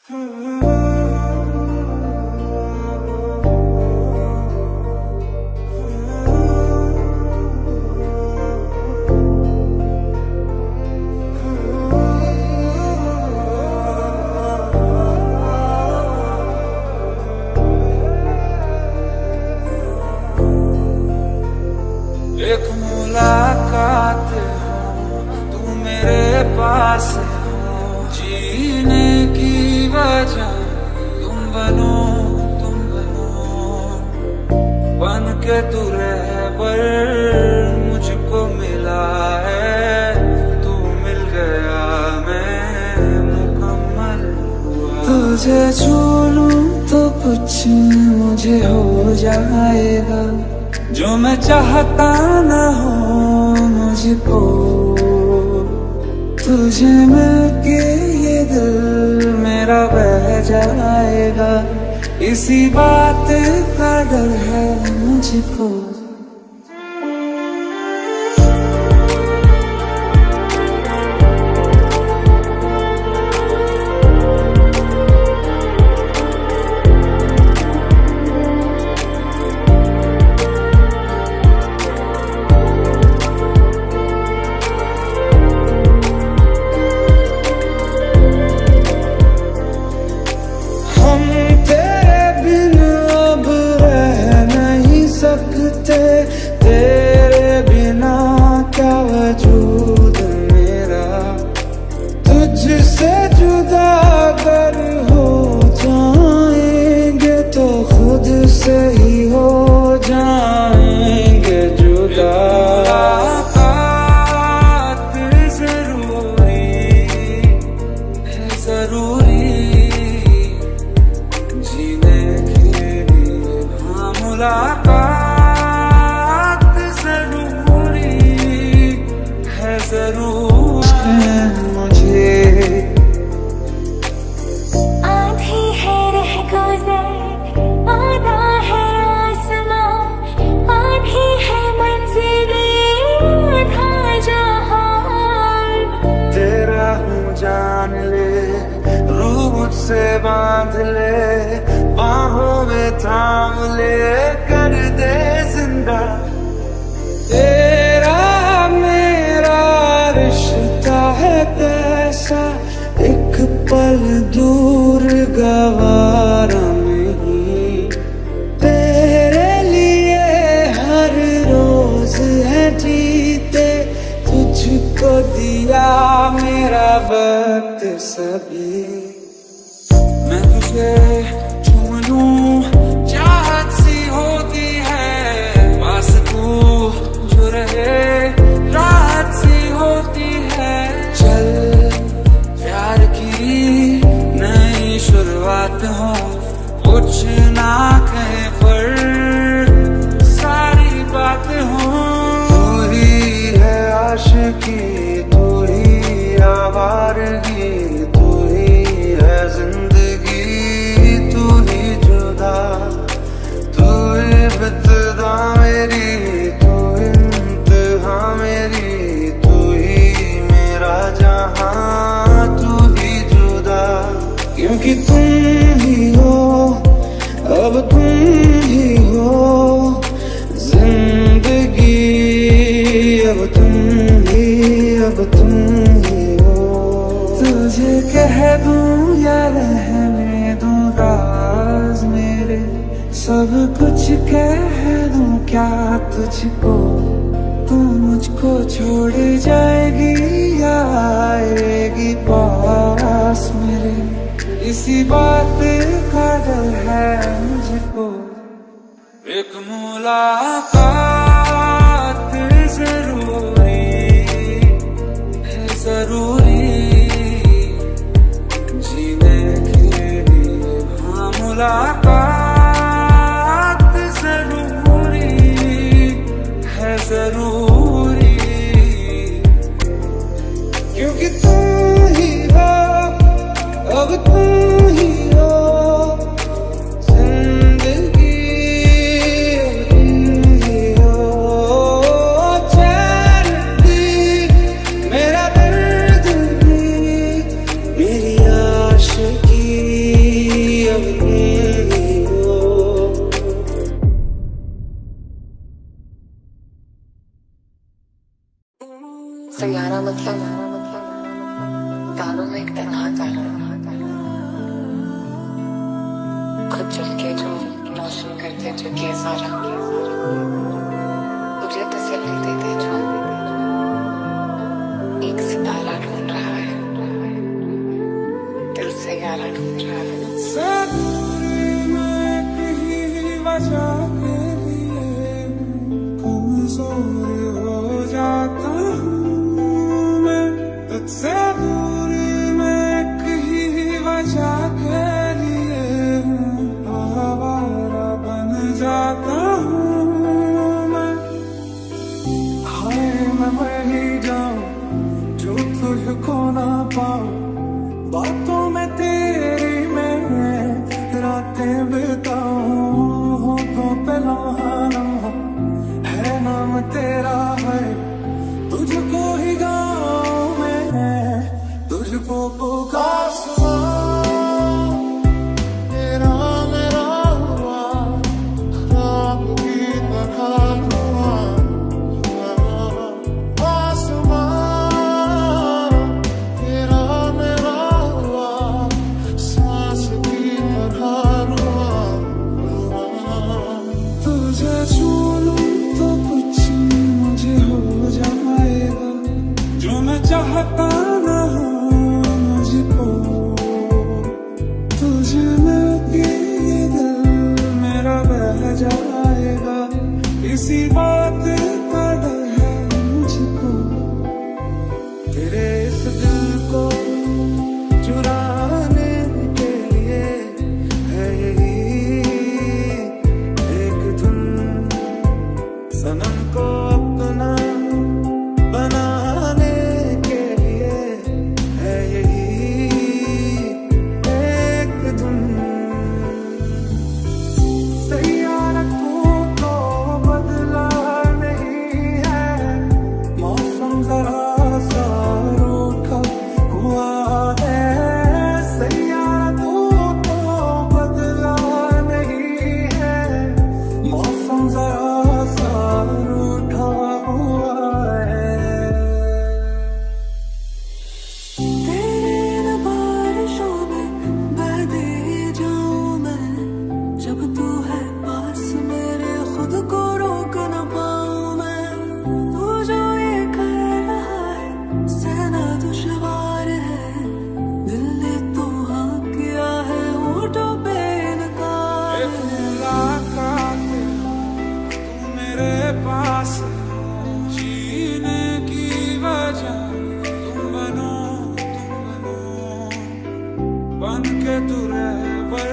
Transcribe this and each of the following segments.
एक मुलाकात हो, तू मेरे पास हो, जीने की वजह तुम बनो, बन के तू रहबर मुझको मिला है, तू मिल गया मैं मुकम्मल हुआ। तुझे छू लूं तो कुछ मुझे हो जाएगा, जो मैं चाहता न हो मुझको। तुझे मिलके ये दिल मेरा बह जाएगा, इसी बात का डर है मुझको। तेरे बिना क्या वजूद मेरा, तुझसे जुदा अगर हो जाएंगे तो खुद से ही हो जाएंगे जुदा। मुलाकात जरूरी है, जरूरी जीने के लिए। हाँ, मुलाकात जरूर है मुझे। आधी है रह गुज़र, आधा है आसमां, आधी है मंज़िलें, आधा जहां। तेरा हूँ जान ले, रूह मुझसे बांध ले, बाहों में थाम ले, कर दे जिंदा। तेरा मेरा रिश्ता है कैसा, एक पल दूर गवारा नहीं। तेरे लिए हर रोज है जीते, तुझको दिया मेरा वक्त सभी। मैं तुझे चूम लूं चाहत सी होती है, पास तू जो रहे राहत सी होती है। चल प्यार की नई शुरुआत हो, कुछ ना कहे पर सारी बात हो। तू ही है आशिकी, तू ही आवारगी, तू ही है जिंदगी, तू ही जुदा, तू इब्तिदा मेरी, तू इंतहा मेरी, तू ही मेरा जहां, तू ही जुदा। क्योंकि तुम ही हो, अब तुम ही हो जिंदगी, अब तुम ही हो। तुझे कह दूं या रहने दूं राज मेरे, सब कुछ कह दूं क्या तुझको। तू मुझको छोड़ जाएगी या आएगी पास मेरे, इसी बात का डर है मुझको। एक मुलाकात जरूरी है, जरूरी जीने के लिए। हाँ, मुलाकात जरूरी है, जरूरी क्योंकि तुम ही हो, अब तुम ही हो जिंदगी, अब तुम ही हो चैन भी, मेरा दर्द भी, मेरी आशिकी। खुद चल के जो रोशन करते जो के सारा मुझे तसल्ली देते जो एक सितारा ढूंढ रहा है, दिल से यारा ढूंढ रहा है। से दूर मैं कहीं वजह के लिए कमजोर हो जाता हूँ मैं, तुझसे दूर मैं कहीं वजह के लिए आवारा बन जाता हूँ मैं। हाय मैं मर ही जाऊं जो तुझको ना पाऊं, बातों में तेरी मैं रातें बिताऊं, होठों पे लम्हा लम्हा है नाम तेरा है, तुझको ही गाऊं मैं, तुझको पुकारूं। तेरा मेरा हुआ ख्वाब की तरह हुआ आसमां, तेरा मेरा हुआ सांस की तरह हुआ। तुझे छू लूं तो कुछ मुझे हो जाएगा, जो मैं चाहता ना हो मुझको, तुझे मिलके ये दिल मेरा बह जाएगा, इसी बात का डर है मुझको, तेरे इस दिल को चुराने के लिए है यही एक धुन, सनम को अपना बनाने के लिए है यही एक धुन। सैयारा तू तो बदला नहीं है, मौसम जरा सा रूठा हुआ है, सैयारा तू तो बदला नहीं है, मौसम जरा सा रूठा हुआ है। तेरे इन बारिशों में बहती जाऊं मैं, जब तू है पास मेरे खुद को रोक न पाऊं मैं, तू जो ये कर रहा है सहना दुश्वार है, दिल ने तो हाँ किया है होठों पे इनकार एक है। मुलाकात तू मेरे पास है, जीने की वजह तुम बनो बन के तू रहबर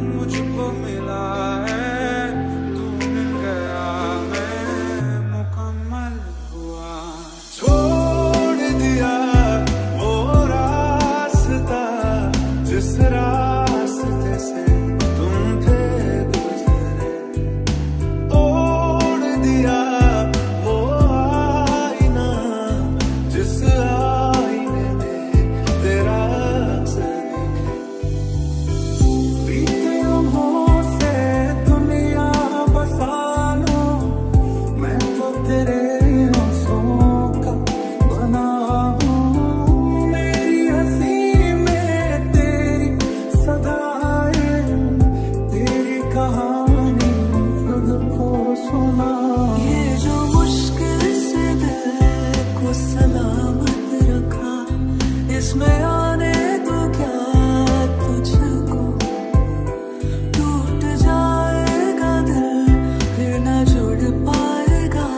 मुझको मिला है, तू मिल गया मैं मुकम्मल हुआ। छोड़ दिया वो रास्ता जिस रास्ते से तुम थे गुजरे, तोड़ दिया वो आईना जिस आईने में तेरा अक्स दिखे, बीते लम्हों से दुनिया बसा लूं मैं तो तेरे आंसुओं का बना हूँ, मेरी हंसी में तेरी सदाएं, तेरी कहानी खुद को सुना। ये जो मुश्किल से दिल को सलामत रखा, इसमें आने तो क्या तुझको, टूट जाएगा दिल फिर न जुड़ पाएगा,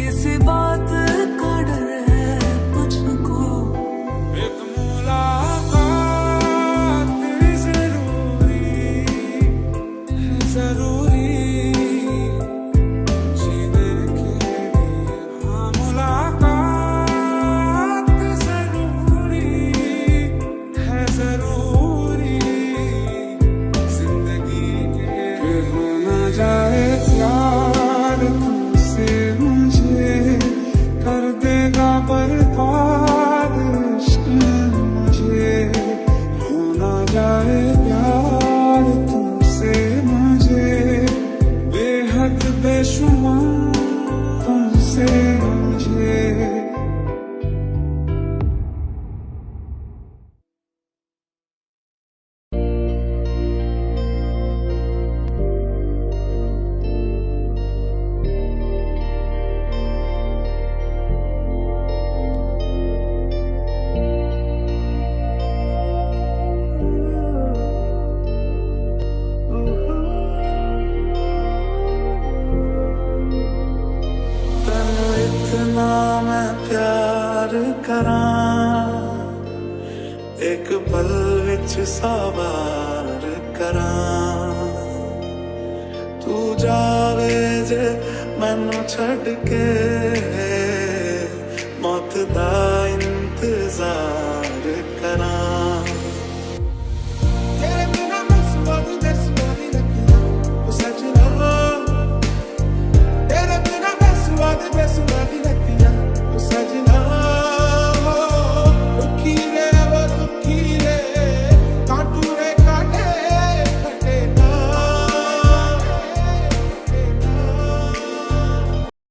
इसी बात का डर है मुझको। एक मुलाकात जरूरी है, जरूरी जीने के लिए, हाँ मुलाकात जरूरी है, जरूरी जिंदगी के। फिर हो ना जाए प्यार तुमसे मुझे, कर देगा बर्बाद इश्क मुझे, हो ना जाए प्यार तुमसे मुझे, बेहद बेशुमार तुमसे मुझे। सवार करा तू जावे जे मैनू छड़ के मौत दा इंतजार